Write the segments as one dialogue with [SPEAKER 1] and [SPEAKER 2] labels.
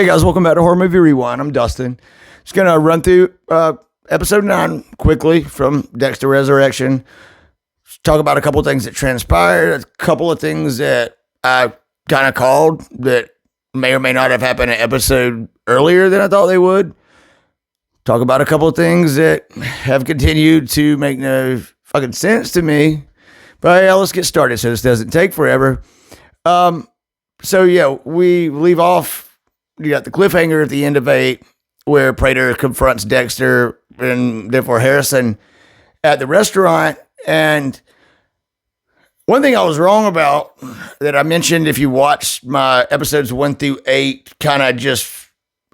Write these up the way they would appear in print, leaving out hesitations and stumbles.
[SPEAKER 1] Hey guys, welcome back to Horror Movie Rewind. I'm Dustin. Just gonna run through episode 9 quickly from Dexter Resurrection. Just talk about a couple of things that transpired, a couple of things that I kind of called that may or may not have happened an episode earlier than I thought they would. Talk about a couple of things that have continued to make no fucking sense to me. But yeah, let's get started so this doesn't take forever. So yeah, we leave off. You got the cliffhanger at the end of 8 where Prater confronts Dexter and therefore Harrison at the restaurant. And one thing I was wrong about that I mentioned, if you watched my episodes 1 through 8, kind of just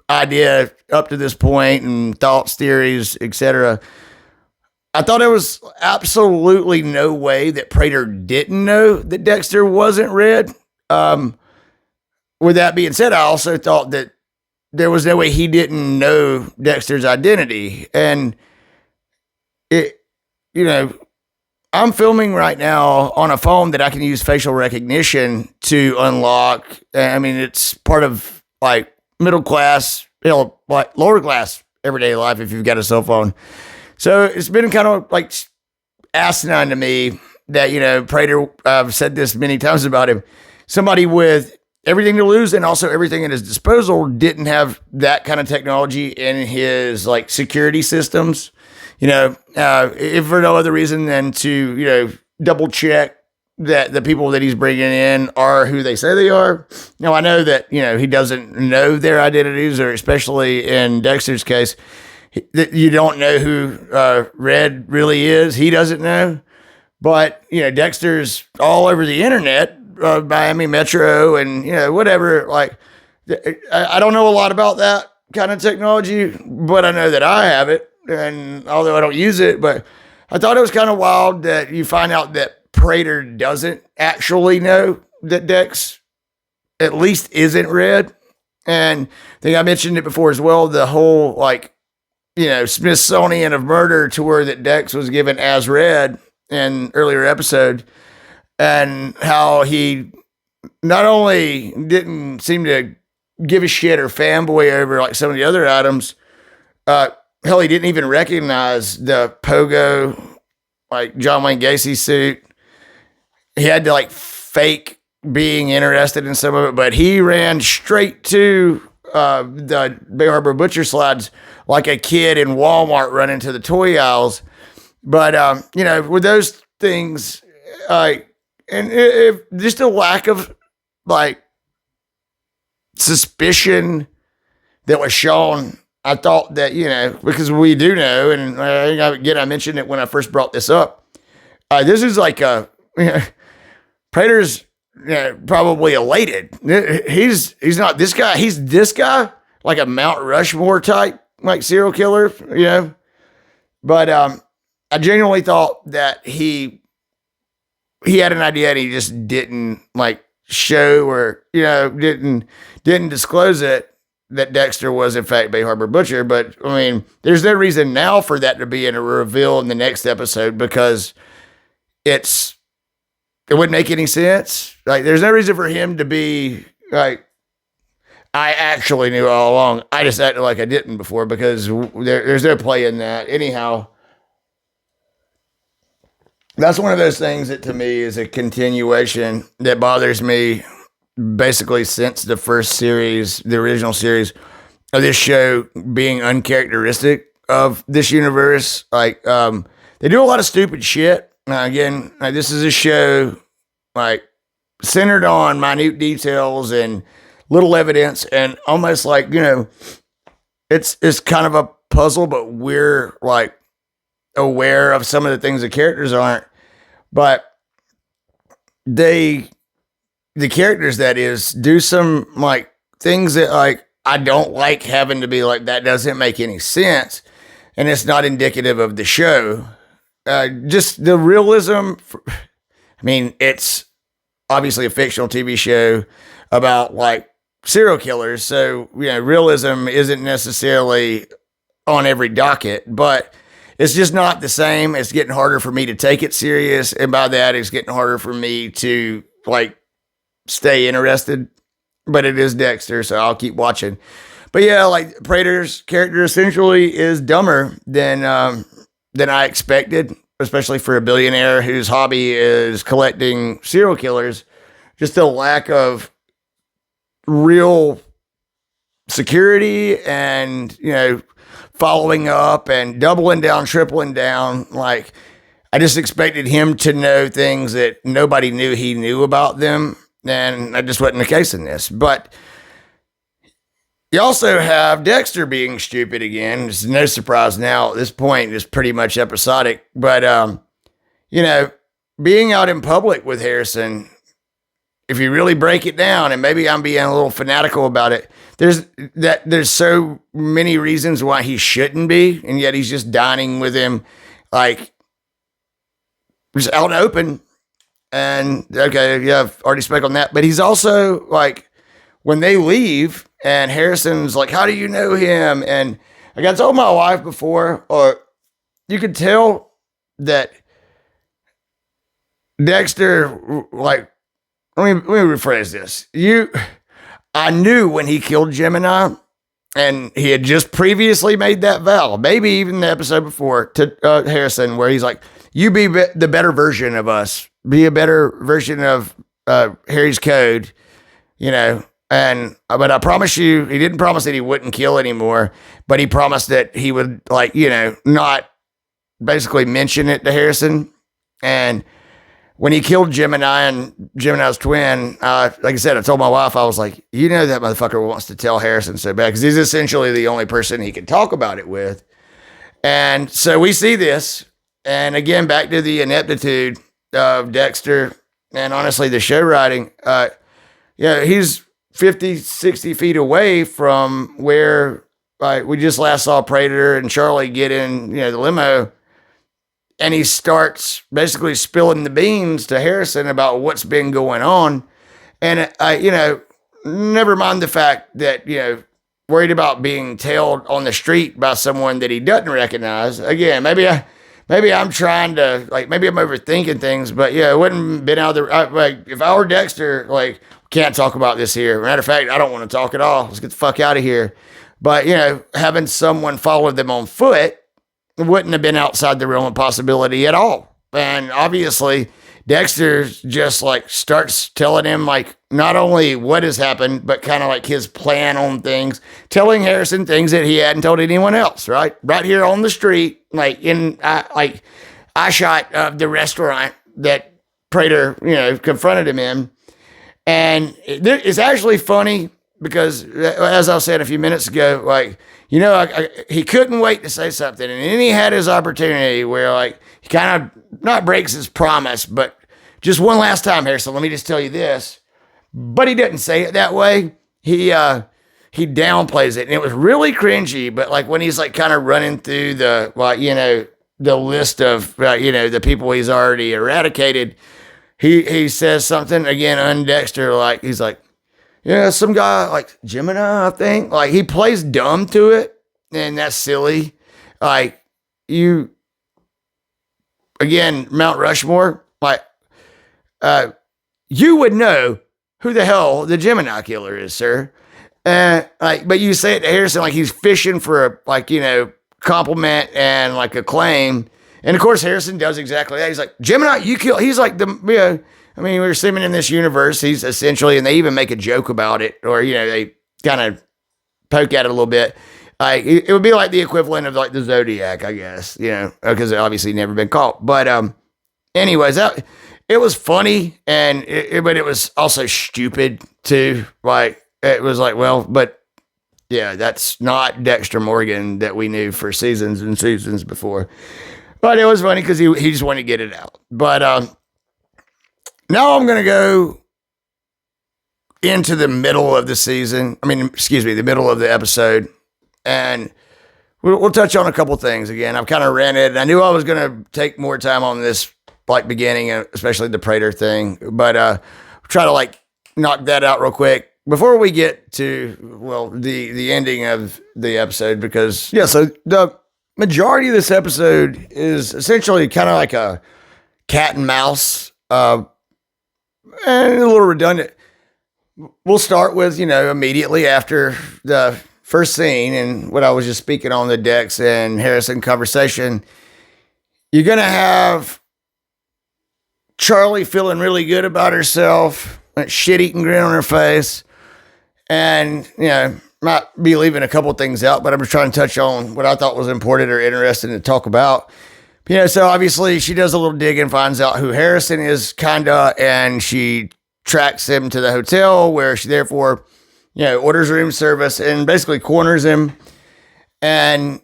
[SPEAKER 1] idea up to this point and thoughts, theories, etc. I thought there was absolutely no way that Prater didn't know that Dexter wasn't red. With that being said, I also thought that there was no way he didn't know Dexter's identity. And I'm filming right now on a phone that I can use facial recognition to unlock. I mean, it's part of like middle class, like lower class everyday life if you've got a cell phone. So it's been kind of like asinine to me that, Prater, I've said this many times about him, somebody with everything to lose and also everything at his disposal didn't have that kind of technology in his like security systems, if for no other reason than to, double check that the people that he's bringing in are who they say they are. Now I know that, he doesn't know their identities, or especially in Dexter's case, that you don't know who Red really is. He doesn't know, but Dexter's all over the internet. Miami Metro and, whatever. Like, I don't know a lot about that kind of technology, but I know that I have it. And although I don't use it, but I thought it was kind of wild that you find out that Prater doesn't actually know that Dex at least isn't red. And I think I mentioned it before as well. The whole, Smithsonian of murder tour that Dex was given as red in earlier episode. And how he not only didn't seem to give a shit or fanboy over like some of the other items, hell, he didn't even recognize the pogo, like John Wayne Gacy suit. He had to like fake being interested in some of it, but he ran straight to the Bay Harbor Butcher slides like a kid in Walmart running to the toy aisles. But, with those things, and if just a lack of like suspicion that was shown, I thought that, because we do know, and I mentioned it when I first brought this up. This is like Prater's probably elated. He's not this guy. He's this guy, like a Mount Rushmore type, like serial killer, But I genuinely thought that he had an idea and he just didn't like show or, didn't disclose it that Dexter was in fact Bay Harbor Butcher. But I mean, there's no reason now for that to be in a reveal in the next episode because it wouldn't make any sense. Like there's no reason for him to be like, I actually knew all along. I just acted like I didn't before because there's no play in that. Anyhow, that's one of those things that to me is a continuation that bothers me basically since the first series, the original series of this show being uncharacteristic of this universe. Like, they do a lot of stupid shit. Again, this is a show like centered on minute details and little evidence and almost like, it's kind of a puzzle, but we're like aware of some of the things the characters aren't. But the characters, that is, do some like things that like I don't like having to be like, that doesn't make any sense. And it's not indicative of the show. Just the realism. It's obviously a fictional TV show about like serial killers. So, realism isn't necessarily on every docket, but it's just not the same. It's getting harder for me to take it serious. And by that, it's getting harder for me to like stay interested but it is Dexter, so I'll keep watching. But yeah, like Prater's character essentially is dumber than I expected, especially for a billionaire whose hobby is collecting serial killers. Just a lack of real security and, following up and doubling down, tripling down. Like, I just expected him to know things that nobody knew he knew about them. And that just wasn't the case in this. But you also have Dexter being stupid again. It's no surprise now at this point. It's pretty much episodic. But, being out in public with Harrison, if you really break it down, and maybe I'm being a little fanatical about it, there's so many reasons why he shouldn't be, and yet he's just dining with him, like, just out open. And okay, yeah, I've already spoke on that. But he's also like, when they leave, and Harrison's like, "How do you know him?" And like I told my wife before, or you could tell that Dexter, like, let me rephrase this. I knew when he killed Gemini, and he had just previously made that vow, maybe even the episode before, to Harrison, where he's like, "You be the better version of us. Be a better version of Harry's code," but I promise you, he didn't promise that he wouldn't kill anymore, but he promised that he would, like, not basically mention it to Harrison. And when he killed Gemini and Gemini's twin, like I said, I told my wife, I was like, that motherfucker wants to tell Harrison so bad, because he's essentially the only person he can talk about it with. And so we see this, and again, back to the ineptitude of Dexter, and honestly, the show writing. He's 50, 60 feet away from where we just last saw Prater and Charlie get in, the limo. And he starts basically spilling the beans to Harrison about what's been going on. And, never mind the fact that, worried about being tailed on the street by someone that he doesn't recognize. Again, maybe I'm trying to, maybe I'm overthinking things, but yeah, it wouldn't have been out of the, if I were Dexter, can't talk about this here. Matter of fact, I don't want to talk at all. Let's get the fuck out of here. But, having someone follow them on foot wouldn't have been outside the realm of possibility at all. And obviously, Dexter just starts telling him not only what has happened, but kind of his plan on things, telling Harrison things that he hadn't told anyone else, right? Right here on the street, eye shot of the restaurant that Prater, confronted him in. And it's actually funny because, as I said a few minutes ago, he couldn't wait to say something. And then he had his opportunity where, he kind of not breaks his promise, but just one last time, Harrison, let me just tell you this. But he didn't say it that way. He downplays it. And it was really cringy, but when he's kind of running through the list of, the people he's already eradicated, he says something again on Dexter, he's like, some guy like Gemini, I think. He plays dumb to it, and that's silly. Again, Mount Rushmore, you would know who the hell the Gemini killer is, sir. But you say it to Harrison he's fishing for a compliment and acclaim. And of course, Harrison does exactly that. He's like, "Gemini, you kill." He's like we're assuming in this universe, he's essentially, and they even make a joke about it, or, they kind of poke at it a little bit. It would be like the equivalent of the Zodiac, I guess, because it obviously never been caught. But, anyways, it was funny, and but it was also stupid too. It was but yeah, that's not Dexter Morgan that we knew for seasons and seasons before. But it was funny because he just wanted to get it out. But now I'm going to go into the middle of the season. The middle of the episode. And we'll touch on a couple things again. I've kind of ranted. I knew I was going to take more time on this beginning, especially the Prater thing. But try to knock that out real quick before we get to, the ending of the episode. Because, so the majority of this episode is essentially kind of like a cat and mouse, and a little redundant. we'll start with, immediately after the first scene and what I was just speaking on, the Dex and Harrison conversation. You're going to have Charlie feeling really good about herself, that shit-eating grin on her face. And, might be leaving a couple things out, but I'm just trying to touch on what I thought was important or interesting to talk about. So obviously she does a little dig and finds out who Harrison is, kinda, and she tracks him to the hotel where she therefore, orders room service and basically corners him. And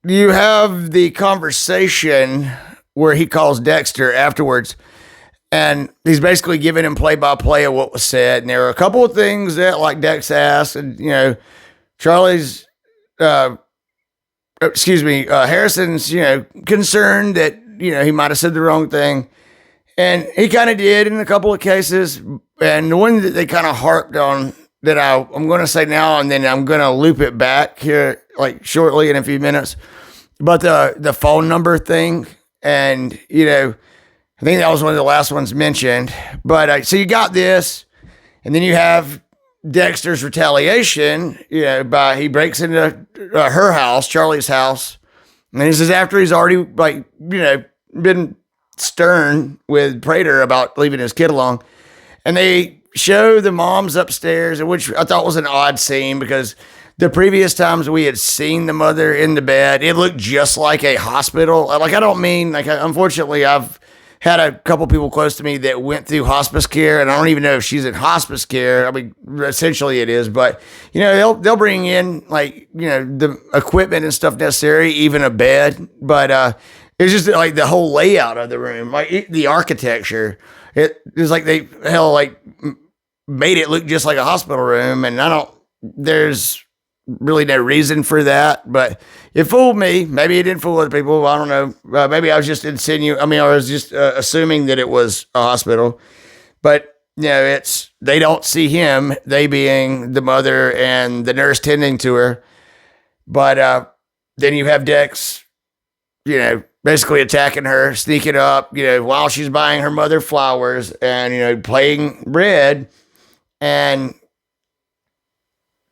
[SPEAKER 1] you have the conversation where he calls Dexter afterwards, and he's basically giving him play-by-play of what was said. And there are a couple of things that, like Dex asked, and, Charlie's, Harrison's, concerned that, he might have said the wrong thing. And he kind of did in a couple of cases. And the one that they kind of harped on that I'm going to say now, and then I'm going to loop it back here, like shortly in a few minutes. But the phone number thing, and, I think that was one of the last ones mentioned. But so you got this, and then you have Dexter's retaliation, he breaks into her house, Charlie's house. And this is after he's already, been stern with Prater about leaving his kid alone. And they show the moms upstairs, which I thought was an odd scene because the previous times we had seen the mother in the bed, it looked just like a hospital. Like, I don't mean, unfortunately, I've had a couple people close to me that went through hospice care, and I don't even know if she's in hospice care. I mean, essentially it is, but they'll bring in the equipment and stuff necessary, even a bed. But it's just like the whole layout of the room, the architecture. It was like they made it look just like a hospital room, and there's really no reason for that, but it fooled me. Maybe it didn't fool other people. I don't know. Maybe I was just I was just assuming that it was a hospital, but they don't see him, they being the mother and the nurse tending to her. But then you have Dex, basically attacking her, sneaking up, while she's buying her mother flowers and, playing red, and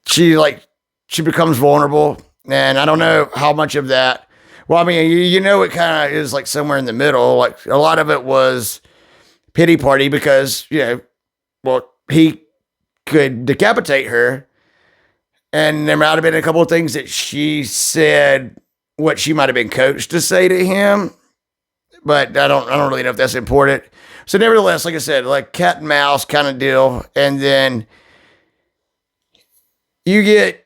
[SPEAKER 1] she becomes vulnerable, and I don't know how much of that. Well, I mean, it kind of is like somewhere in the middle. Like a lot of it was pity party because, he could decapitate her, and there might have been a couple of things that she said, what she might have been coached to say to him, but I don't really know if that's important. So nevertheless, like I said, like cat and mouse kind of deal, and then you get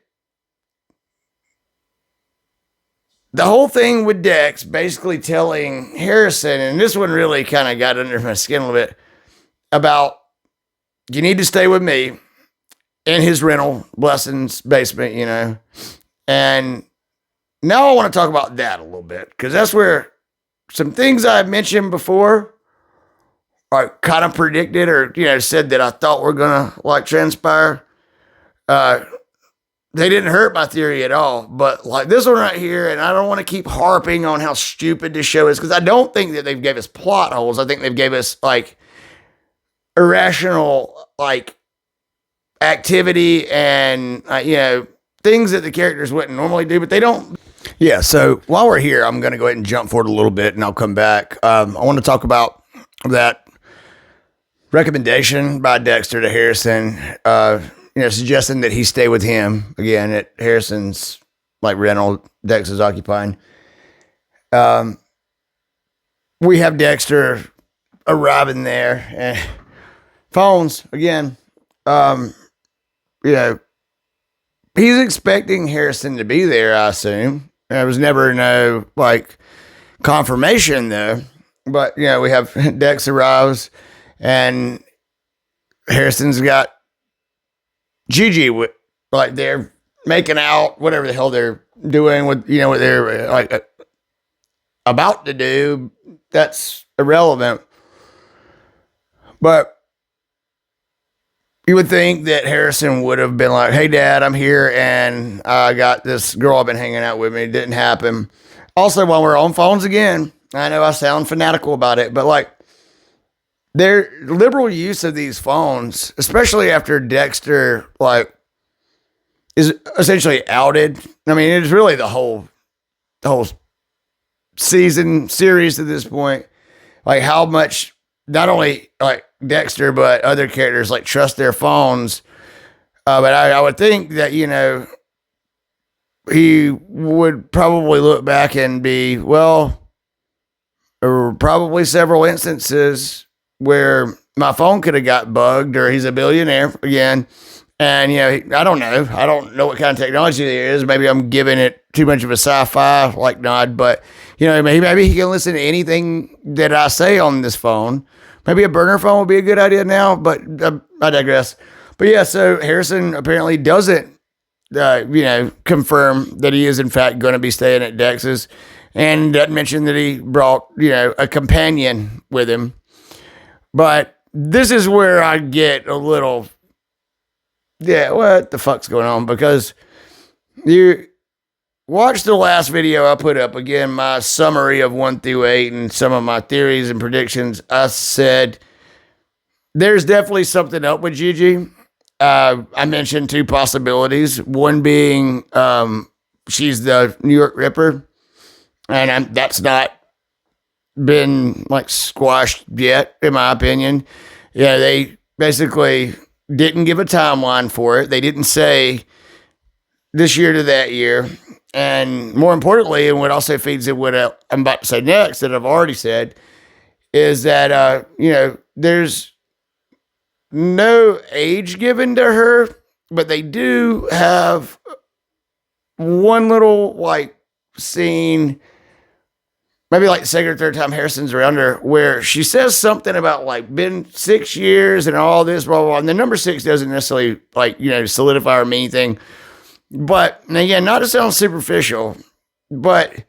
[SPEAKER 1] the whole thing with Dex basically telling Harrison, and this one really kind of got under my skin a little bit, about you need to stay with me in his rental, Blessing's basement, And now I want to talk about that a little bit, because that's where some things I've mentioned before are kind of predicted or, said that I thought were going to transpire. They didn't hurt my theory at all, but like this one right here, and I don't want to keep harping on how stupid this show is, because I don't think that they've gave us plot holes. I think they've gave us irrational activity and things that the characters wouldn't normally do, but they don't. Yeah. So while we're here, I'm going to go ahead and jump forward a little bit, and I'll come back. I want to talk about that recommendation by Dexter to Harrison. Suggesting that he stay with him again at Harrison's rental Dex is occupying. We have Dexter arriving there, and phones again. He's expecting Harrison to be there, I assume. There was never no confirmation though. But we have Dex arrives, and Harrison's got Gigi, they're making out, whatever the hell they're doing with, what they're about to do. That's irrelevant. But you would think that Harrison would have been like, hey, Dad, I'm here, and I got this girl I've been hanging out with me. It didn't happen. Also, while we're on phones again, I know I sound fanatical about it, but their liberal use of these phones, especially after Dexter, like, is essentially outed. I mean, it's really the whole season series at this point. Like how much not only like Dexter but other characters like trust their phones. But I would think that he would probably look back and be, well, there were probably several instances where my phone could have got bugged, or he's a billionaire again. And, I don't know. I don't know what kind of technology there is. Maybe I'm giving it too much of a sci-fi like nod, but, maybe he can listen to anything that I say on this phone. Maybe a burner phone would be a good idea now, but I digress. But yeah, so Harrison apparently doesn't, confirm that he is in fact going to be staying at Dex's, and doesn't mention that he brought, a companion with him. But this is where I get a little, what the fuck's going on? Because you watch the last video I put up, again, my summary of 1 through 8 and some of my theories and predictions. I said, there's definitely something up with Gigi. I mentioned 2 possibilities. One being she's the New York Ripper, and that's not been like squashed yet, in my opinion. Yeah, they basically didn't give a timeline for it. They didn't say this year to that year. And more importantly, and what also feeds in what I'm about to say next that I've already said, is that, there's no age given to her, but they do have one little like scene, maybe like second or third time Harrison's around her, where she says something about like been 6 years and all this, blah, blah, blah. And the number 6 doesn't necessarily like, solidify or mean anything. But again, not to sound superficial, but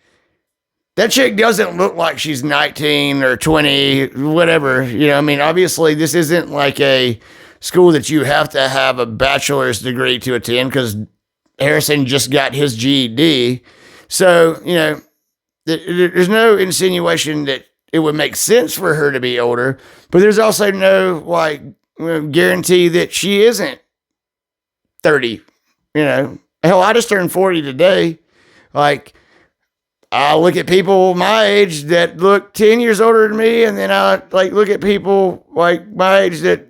[SPEAKER 1] that chick doesn't look like she's 19 or 20, whatever. Obviously this isn't like a school that you have to have a bachelor's degree to attend, because Harrison just got his GED. So, there's no insinuation that it would make sense for her to be older, but there's also no like guarantee that she isn't 30. Hell, I just turned 40 today. Like, I look at people my age that look 10 years older than me, and then I like look at people like my age that,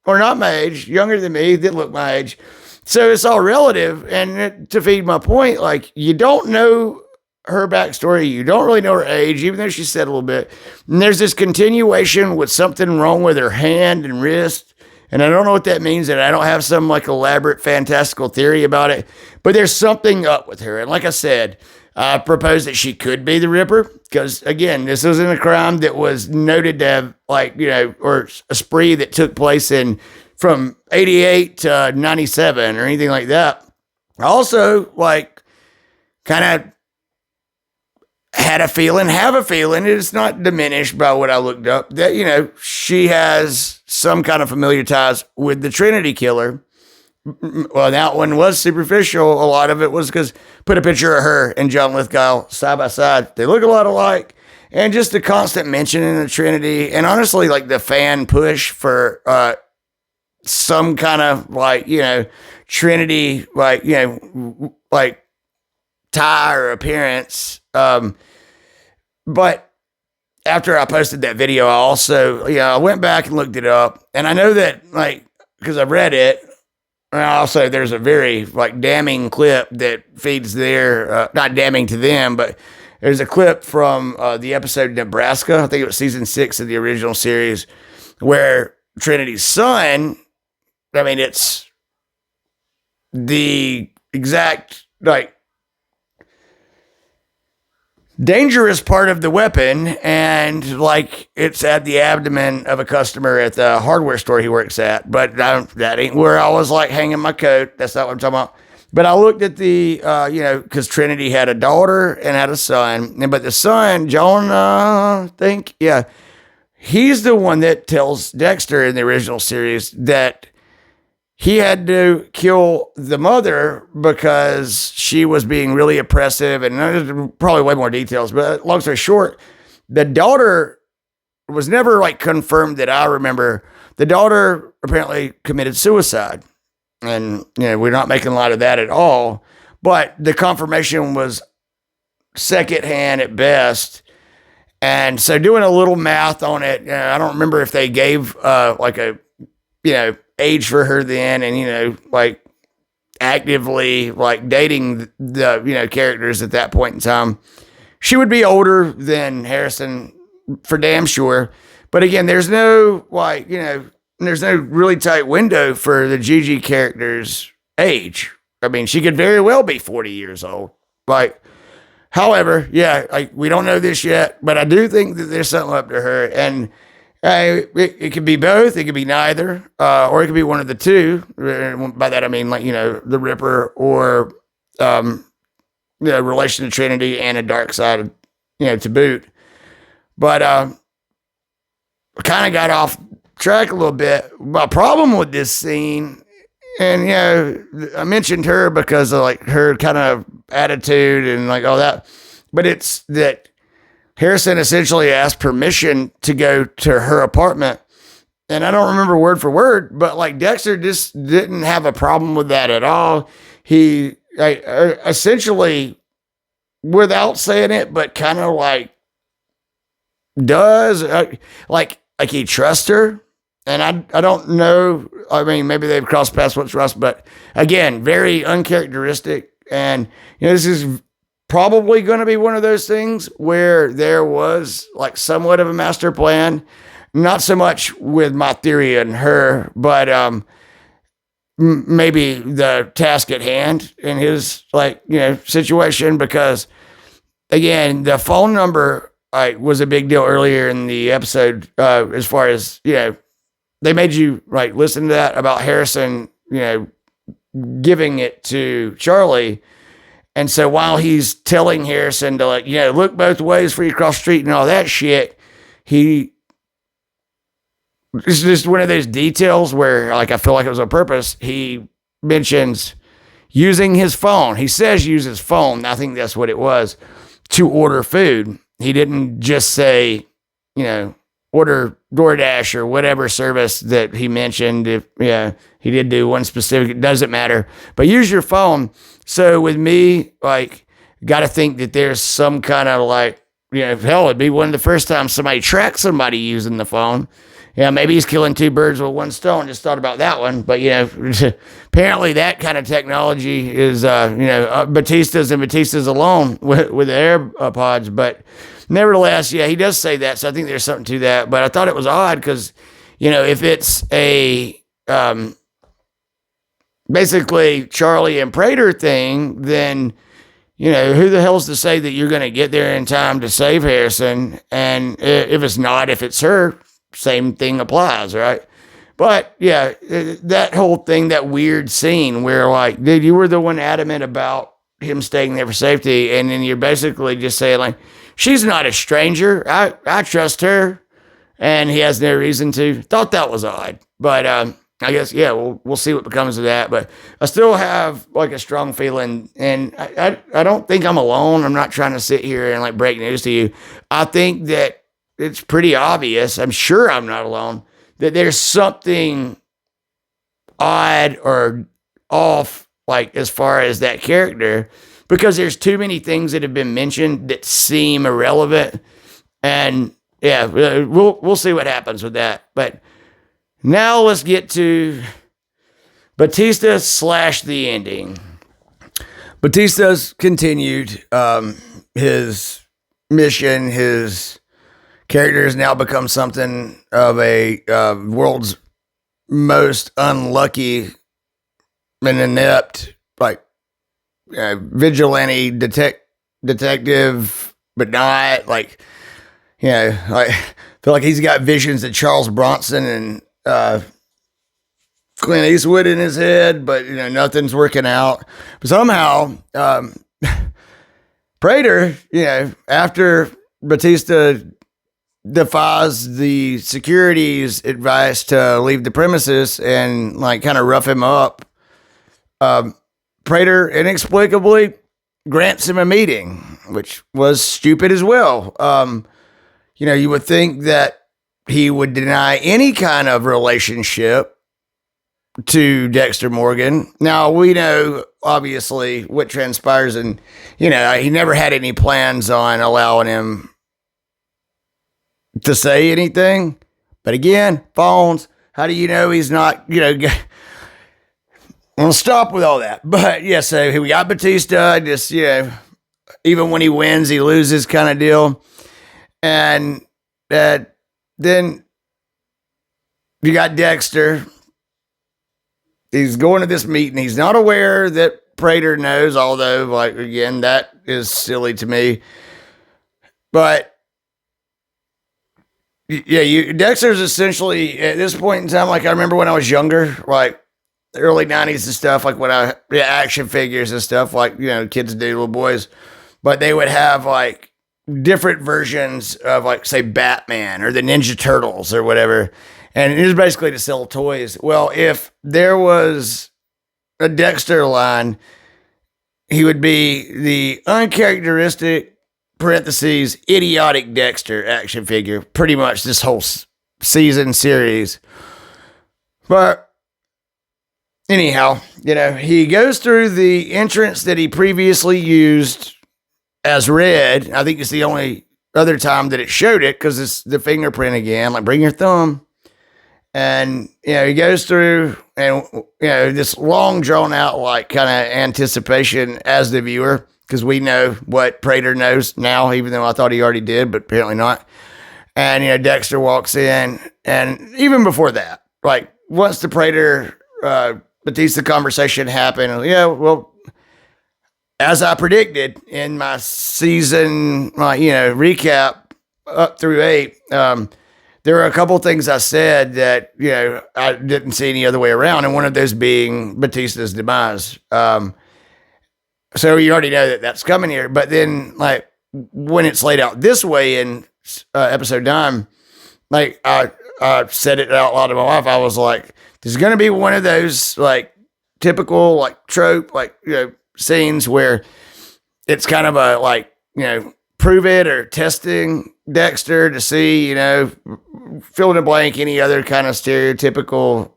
[SPEAKER 1] or not my age, younger than me, that look my age. So it's all relative. And to feed my point, like, you don't know her backstory. You don't really know her age, even though she said a little bit. And there's this continuation with something wrong with her hand and wrist. And I don't know what that means, and I don't have some like elaborate fantastical theory about it, but there's something up with her. And like I said, I propose that she could be the Ripper, because again, this isn't a crime that was noted to have like, or a spree that took place from 88 to 97 or anything like that. I also like kind of have a feeling, it's not diminished by what I looked up, that, she has some kind of familiar ties with the Trinity Killer. Well, that one was superficial. A lot of it was because put a picture of her and John Lithgow side by side. They look a lot alike. And just the constant mention in the Trinity. And honestly, like the fan push for some kind of like, Trinity, like, like tie or appearance. But after I posted that video, I also, I went back and looked it up. And I know that, like, because I've read it, and also there's a very, like, damning clip that feeds their, not damning to them, but there's a clip from the episode Nebraska. I think it was season 6 of the original series, where Trinity's son, I mean, it's the exact, like, dangerous part of the weapon, and like it's at the abdomen of a customer at the hardware store he works at. But that ain't where I was like hanging my coat. That's not what I'm talking about. But I looked at the, because Trinity had a daughter and had a son, but the son, John, I think, he's the one that tells Dexter in the original series that he had to kill the mother because she was being really oppressive, and there's probably way more details, but long story short, the daughter was never like confirmed that I remember. The daughter apparently committed suicide, and we're not making light of that at all. But the confirmation was secondhand at best. And so doing a little math on it, I don't remember if they gave like a age for her then, and like actively like dating the characters at that point in time. She would be older than Harrison for damn sure. But again, there's no there's no really tight window for the Gigi character's age. I mean, she could very well be 40 years old. Like, however, we don't know this yet, but I do think that there's something up to her. And it could be both. It could be neither, or it could be one of the two. By that, I mean, like, the Ripper or relation to Trinity and a dark side, to boot. But I kind of got off track a little bit. My problem with this scene, and I mentioned her because of like her kind of attitude and like all that, but it's that Harrison essentially asked permission to go to her apartment. And I don't remember word for word, but like Dexter just didn't have a problem with that at all. He essentially, without saying it, but kind of like does, like he trusts her. And I don't know. I mean, maybe they've crossed paths with trust, but again, very uncharacteristic. And this is probably going to be one of those things where there was like somewhat of a master plan, not so much with my theory and her, but maybe the task at hand in his situation, because again, the phone number was a big deal earlier in the episode, as far as, they made you listen to that about Harrison, giving it to Charlie. And so while he's telling Harrison to look both ways before you cross the street and all that shit, it's just one of those details where I feel like it was on purpose. He mentions using his phone. He says use his phone. I think that's what it was, to order food. He didn't just say, order DoorDash or whatever service that he mentioned. If he did do one specific, it doesn't matter. But use your phone. So with me, got to think that there's some kind of hell, it'd be one of the first times somebody tracked somebody using the phone. Maybe he's killing two birds with one stone. Just thought about that one. But, apparently that kind of technology is, Batista's alone with the AirPods. But nevertheless, he does say that. So I think there's something to that. But I thought it was odd because, if it's a basically Charlie and Prater thing, then, who the hell's to say that you're going to get there in time to save Harrison? And if it's not, if it's her, same thing applies, right? But that whole thing, that weird scene where dude, you were the one adamant about him staying there for safety, and then you're basically just saying she's not a stranger. I trust her, and he has no reason to. Thought that was odd, but I guess we'll see what becomes of that. But I still have a strong feeling, and I don't think I'm alone. I'm not trying to sit here and break news to you. I think that it's pretty obvious, I'm sure I'm not alone, that there's something odd or off, as far as that character, because there's too many things that have been mentioned that seem irrelevant. And we'll see what happens with that. But now let's get to Batista / the ending. Batista's continued his mission. His character has now become something of a world's most unlucky and inept, vigilante detective, but not I feel like he's got visions of Charles Bronson and Clint Eastwood in his head, but nothing's working out. But somehow, Prater, after Batista defies the security's advice to leave the premises and kind of rough him up, Prater inexplicably grants him a meeting, which was stupid as well. You would think that he would deny any kind of relationship to Dexter Morgan. Now, we know, obviously, what transpires, and, he never had any plans on allowing him to say anything. But again, phones, how do you know he's not, I'm going to stop with all that. But, yeah, so we got Batista, just, even when he wins, he loses kind of deal. And then you got Dexter. He's going to this meeting. He's not aware that Prater knows, although, again, that is silly to me. But, yeah, Dexter's essentially, at this point in time, I remember when I was younger, the early 90s and stuff, when action figures and stuff, kids do, little boys. But they would have, different versions of, say, Batman or the Ninja Turtles or whatever. And it was basically to sell toys. Well, if there was a Dexter line, he would be the uncharacteristic, parentheses, idiotic Dexter action figure, pretty much this whole season series. But anyhow, he goes through the entrance that he previously used as red. I think it's the only other time that it showed it, because it's the fingerprint again, bring your thumb. And, he goes through and, this long drawn out, kind of anticipation as the viewer, because we know what Prater knows now, even though I thought he already did, but apparently not. And, Dexter walks in, and even before that, once the Prater, Batista conversation happened, well, as I predicted in my season, recap up through 8, there were a couple things I said that, I didn't see any other way around, and one of those being Batista's demise. So you already know that that's coming here. But then, when it's laid out this way in episode 9, I said it out loud to my wife. I was like, this is going to be one of those, typical, trope, scenes where it's kind of a, prove it or testing Dexter to see, fill in the blank, any other kind of stereotypical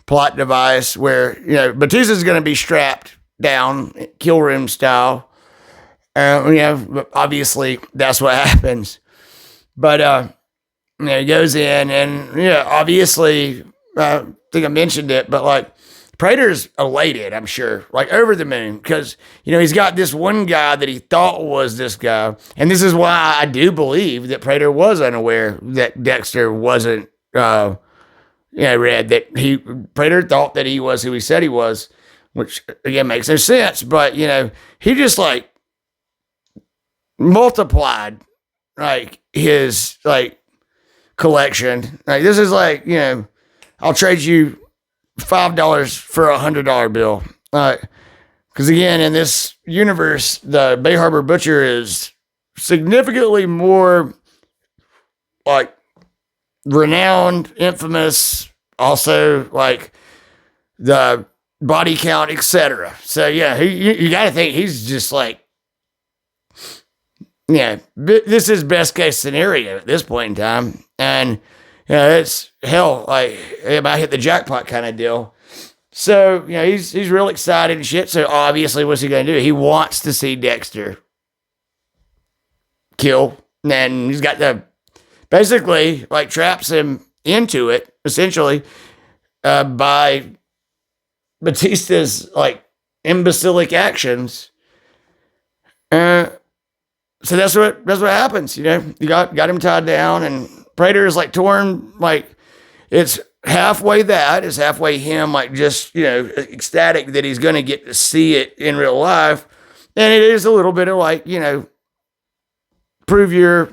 [SPEAKER 1] plot device where, Batista's going to be strapped down, kill room style. Obviously that's what happens. But, he goes in and, obviously, I think I mentioned it, but Prater's elated, I'm sure, over the moon, because, he's got this one guy that he thought was this guy. And this is why I do believe that Prater was unaware that Dexter wasn't, red, that Prater thought that he was who he said he was, which, again, makes no sense. But, he just, multiplied, his, collection. This is I'll trade you $5 for $100 bill. Because again, in this universe, the Bay Harbor Butcher is significantly more renowned, infamous, also the body count, etc. So yeah, you got to think he's just this is best case scenario at this point in time, and it's hell, I might hit the jackpot kind of deal. So, he's real excited and shit. So obviously, what's he going to do? He wants to see Dexter kill. And he's got basically, traps him into it, essentially, by Batista's, imbecilic actions. So that's what happens, You got him tied down, and Prater is torn, it's halfway that, it's halfway him, just, ecstatic that he's going to get to see it in real life. And it is a little bit of prove you're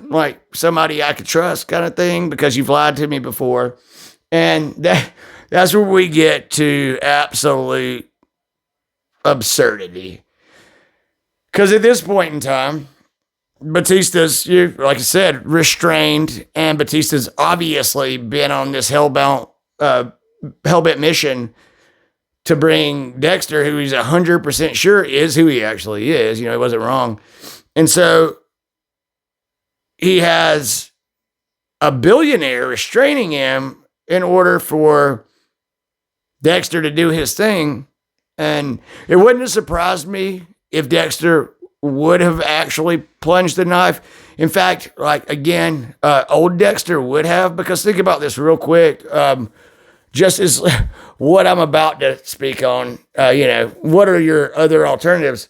[SPEAKER 1] somebody I could trust kind of thing, because you've lied to me before. And that's where we get to absolute absurdity. Because at this point in time, Batista's, like I said, restrained, and Batista's obviously been on this hellbent mission to bring Dexter, who he's 100% sure is who he actually is. He wasn't wrong. And so he has a billionaire restraining him in order for Dexter to do his thing. And it wouldn't have surprised me if Dexter would have actually plunged the knife. In fact, like, again, old Dexter would have, because think about this real quick. Just as what I'm about to speak on, what are your other alternatives?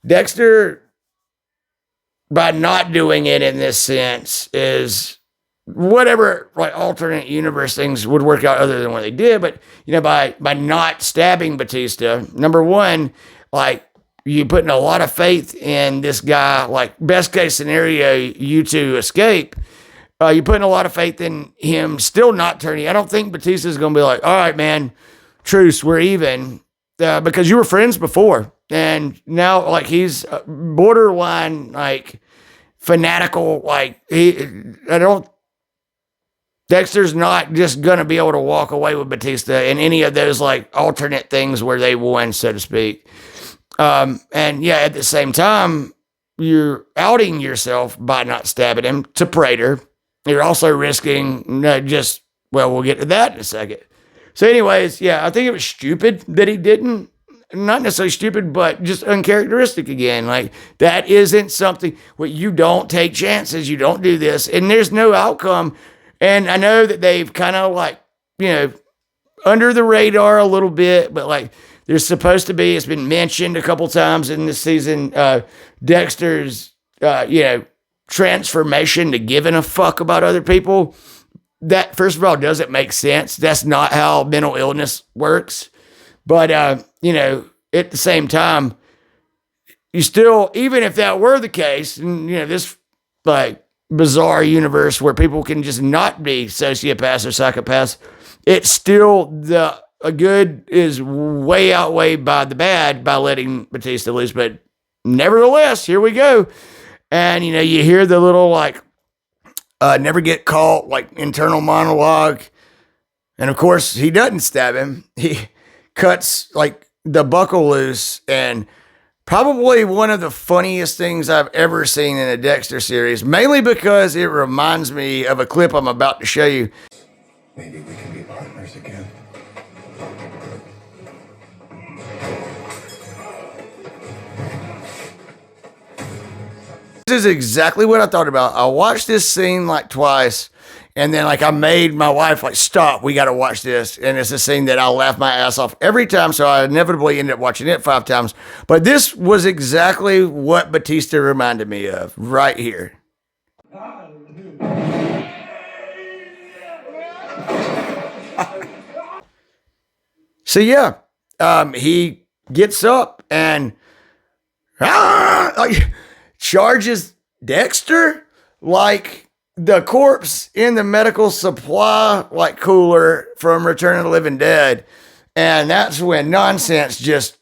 [SPEAKER 1] Dexter, by not doing it in this sense, is whatever like alternate universe things would work out other than what they did. But, by not stabbing Batista, number one, like, you putting a lot of faith in this guy, like, best case scenario, you two escape. You're putting a lot of faith in him still not turning. I don't think Batista's going to be like, all right, man, truce, we're even. Because you were friends before. And now, like, he's borderline, like, fanatical. Like, Dexter's not just going to be able to walk away with Batista in any of those, like, alternate things where they won, so to speak. And yeah, at the same time, you're outing yourself by not stabbing him to Prater. You're also risking we'll get to that in a second. So anyways, yeah, I think it was stupid that he didn't. Not necessarily stupid, but just uncharacteristic again. Like, that isn't something, you don't take chances. You don't do this. And there's no outcome. And I know that they've kind of like, under the radar a little bit, but like, there's supposed to be, it's been mentioned a couple times in this season, Dexter's, transformation to giving a fuck about other people. That, first of all, doesn't make sense. That's not how mental illness works. But, at the same time, you still, even if that were the case, and, this, like, bizarre universe where people can just not be sociopaths or psychopaths, it's still a good is way outweighed by the bad by letting Batista loose. But nevertheless, here we go. And, you hear the little, like, never get caught, like, internal monologue. And, of course, he doesn't stab him. He cuts, like, the buckle loose. And probably one of the funniest things I've ever seen in a Dexter series, mainly because it reminds me of a clip I'm about to show you.
[SPEAKER 2] Maybe we can be partners again.
[SPEAKER 1] This is exactly what I thought about. I watched this scene like twice, and then like I made my wife like, stop, we got to watch this. And it's a scene that I'll laugh my ass off every time, so I inevitably ended up watching it 5 times. But this was exactly what Batista reminded me of right here. So yeah, he gets up and charges Dexter like the corpse in the medical supply like cooler from Return of the Living Dead. And that's when nonsense just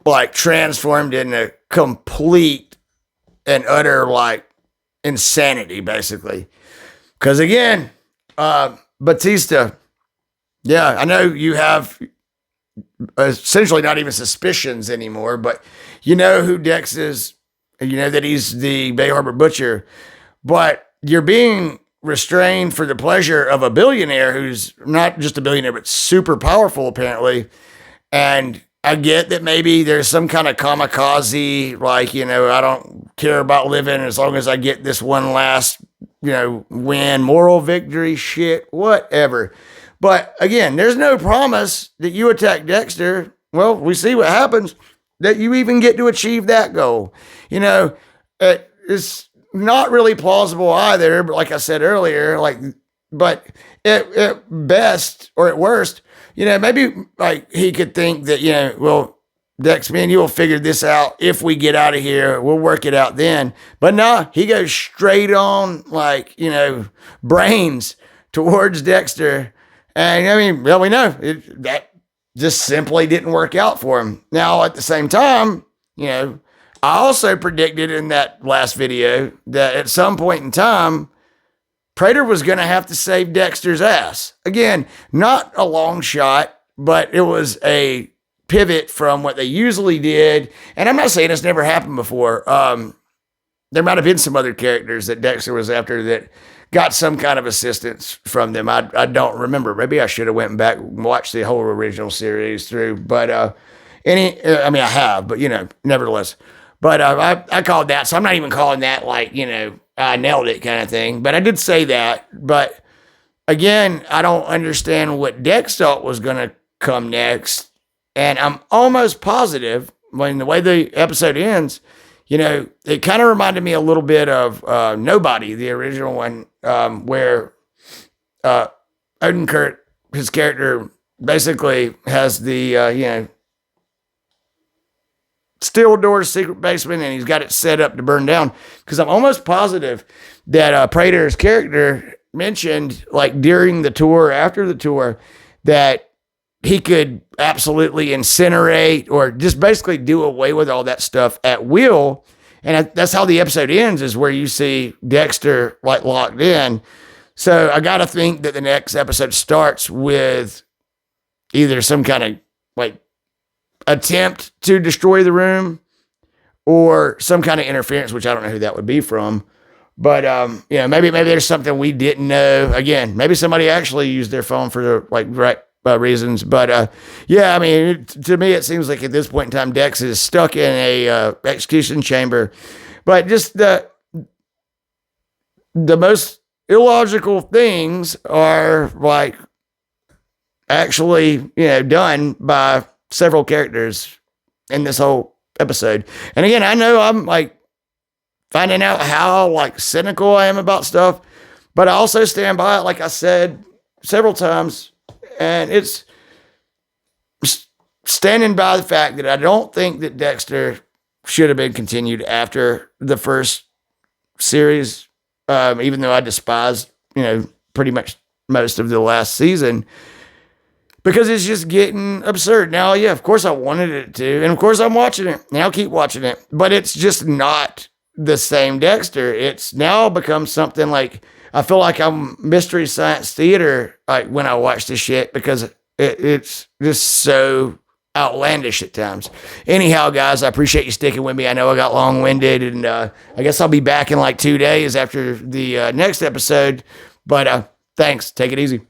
[SPEAKER 1] like transformed into complete and utter like insanity, basically. Because again, Batista, yeah, I know you have essentially not even suspicions anymore, but you know who Dex is. You know that he's the Bay Harbor Butcher, but you're being restrained for the pleasure of a billionaire who's not just a billionaire, but super powerful, apparently. And I get that maybe there's some kind of kamikaze, like, I don't care about living as long as I get this one last, win, moral victory, shit, whatever. But again, there's no promise that you attack Dexter. Well, we see what happens, that you even get to achieve that goal. It's not really plausible either, but like I said earlier, but at best or at worst, maybe like he could think that, well, Dex, man, you'll figure this out if we get out of here. We'll work it out then. But no, he goes straight on like, brains towards Dexter. And I mean, well, we know that just simply didn't work out for him. Now, at the same time, I also predicted in that last video that at some point in time, Prater was going to have to save Dexter's ass. Again, not a long shot, but it was a pivot from what they usually did. And I'm not saying it's never happened before. there might have been some other characters that Dexter was after that got some kind of assistance from them. I don't remember. Maybe I should have went back and watched the whole original series through. But I mean, I have, but nevertheless. But I called that, so I'm not even calling that like I nailed it kind of thing. But I did say that. But again, I don't understand what Dex thought was going to come next, and I'm almost positive when the way the episode ends. It kind of reminded me a little bit of Nobody, the original one, where Odenkirk, his character, basically has the, steel doors, secret basement, and he's got it set up to burn down. Because I'm almost positive that Prater's character mentioned, like during the tour, after the tour, that he could absolutely incinerate or just basically do away with all that stuff at will. And that's how the episode ends, is where you see Dexter like locked in. So I got to think that the next episode starts with either some kind of like attempt to destroy the room or some kind of interference, which I don't know who that would be from. But, maybe there's something we didn't know. Again, maybe somebody actually used their phone for the right reasons. But I mean, to me, it seems like at this point in time, Dex is stuck in a execution chamber. But just the most illogical things are like actually done by several characters in this whole episode. And again, I know I'm like finding out how like cynical I am about stuff, but I also stand by it, like I said several times. And it's standing by the fact that I don't think that Dexter should have been continued after the first series, even though I despised, pretty much most of the last season, because it's just getting absurd. Now, yeah, of course I wanted it to, and of course I'm watching it, and I'll keep watching it, but it's just not the same Dexter. It's now become something like, I feel like I'm Mystery Science Theater like when I watch this shit, because it's just so outlandish at times. Anyhow, guys, I appreciate you sticking with me. I know I got long-winded, and I guess I'll be back in like 2 days after the next episode. But thanks. Take it easy.